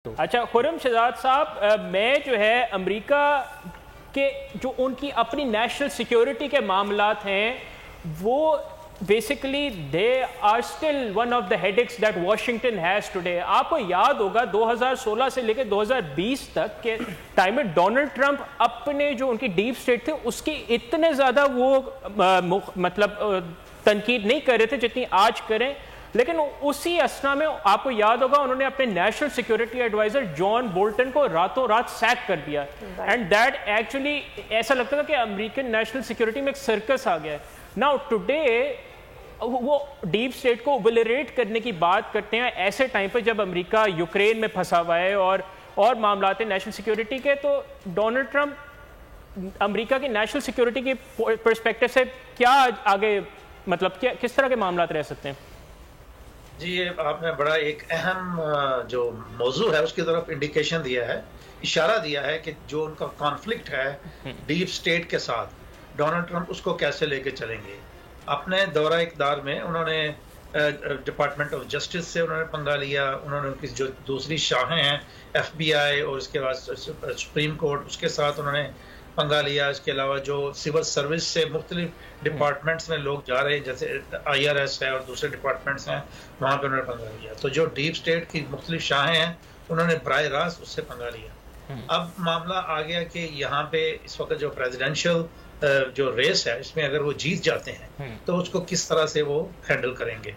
اچھا خرم شہزاد صاحب، میں جو ہے امریکہ کے جو ان کی اپنی نیشنل سیکیورٹی کے معاملات ہیں وہ basically they are still one of the headaches that Washington has today. آپ کو یاد ہوگا 2016 سے لے کے 2020 تک کے ٹائم میں ڈونلڈ ٹرمپ اپنے جو ان کی ڈیپ اسٹیٹ تھے اس کی اتنے زیادہ وہ مطلب تنقید نہیں کر رہے تھے جتنی آج کریں، لیکن اسی اسنا میں آپ کو یاد ہوگا انہوں نے اپنے national security advisor John Bolton کو راتوں رات سیک کر دیا. اینڈ دیٹ ایکچولی ایسا لگتا تھا کہ امریکن نیشنل سیکیورٹی میں ایک سرکس آ گیا ہے. ناؤ ٹوڈے وہ ڈیپ اسٹیٹ کو اوبلریٹ کرنے کی بات کرتے ہیں ایسے ٹائم پہ جب امریکہ یوکرین میں پھنسا ہوا ہے اور معاملات ہیں نیشنل سیکیورٹی کے. تو ڈونلڈ ٹرمپ امریکہ کی نیشنل سیکیورٹی کی پرسپیکٹو سے کیا آگے مطلب کس طرح کے معاملات رہ سکتے ہیں؟ جی آپ نے بڑا ایک اہم جو موضوع ہے اس کی طرف انڈیکیشن دیا ہے، اشارہ دیا ہے کہ جو ان کا کانفلکٹ ہے ڈیپ اسٹیٹ کے ساتھ ڈونلڈ ٹرمپ اس کو کیسے لے کے چلیں گے. اپنے دورہ اقتدار میں انہوں نے ڈپارٹمنٹ آف جسٹس سے انہوں نے پنگا لیا، انہوں نے ان کی جو دوسری شاخیں ہیں ایف بی آئی اور اس کے بعد سپریم کورٹ اس کے ساتھ انہوں نے پنگا لیا. اس کے علاوہ جو سول سروس سے مختلف ڈپارٹمنٹس میں لوگ جا رہے ہیں جیسے آئی آر ایس ہے اور دوسرے ڈپارٹمنٹس ہیں وہاں پہ انہوں نے پنگا لیا. تو جو ڈیپ اسٹیٹ کی مختلف شاخیں ہیں انہوں نے براہ راست اس سے پنگا لیا. اب معاملہ آ گیا کہ یہاں پہ اس وقت جو پریزیڈنشل جو ریس ہے اس میں اگر وہ جیت جاتے ہیں تو اس کو کس طرح سے وہ ہینڈل کریں گے.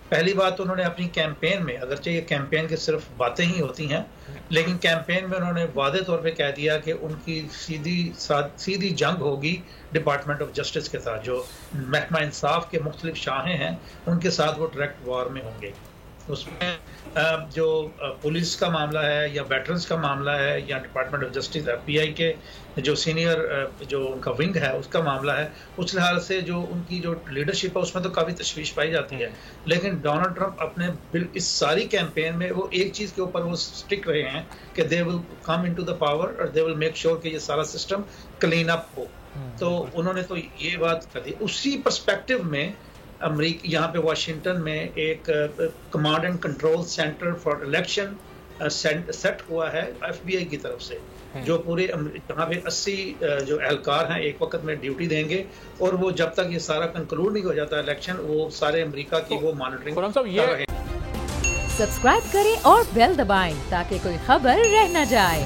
پہلی بات انہوں نے اپنی کیمپین میں، اگرچہ یہ کیمپین کی صرف باتیں ہی ہوتی ہیں لیکن کیمپین میں انہوں نے واضح طور پہ کہہ دیا کہ ان کی سیدھی جنگ ہوگی ڈپارٹمنٹ آف جسٹس کے ساتھ. جو محکمہ انصاف کے مختلف شاخیں ہیں ان کے ساتھ وہ ڈائریکٹ وار میں ہوں گے. اس میں جو پولیس کا معاملہ ہے یا ویٹرنز کا معاملہ ہے یا department of justice F B I کے جو سینئر جو ان کا ونگ ہے اس کا معاملہ ہے، اس لحاظ سے جو ان کی جو لیڈرشپ ہے اس میں تو کافی تشویش پائی جاتی ہے. لیکن ڈونلڈ ٹرمپ اپنے اس ساری کیمپین میں وہ ایک چیز کے اوپر وہ اسٹک رہے ہیں کہ دے ول کم انٹو دا پاور اور دے ول میک شیور کہ یہ سارا سسٹم کلین اپ ہو. تو انہوں نے تو یہ بات کر دی. اسی پرسپیکٹو میں امریکہ یہاں پہ واشنگٹن میں ایک command and control centre for election set ہوا ہے ایف بی آئی کی طرف سے، جو پورے یہاں پہ 80 جو اہلکار ہیں ایک وقت میں ڈیوٹی دیں گے اور وہ جب تک یہ سارا کنکلوڈ نہیں ہو جاتا الیکشن وہ سارے امریکہ کی وہ مانیٹرنگ کر رہے ہیں. سبسکرائب کریں اور بیل دبائیں تاکہ کوئی خبر رہ نہ جائے.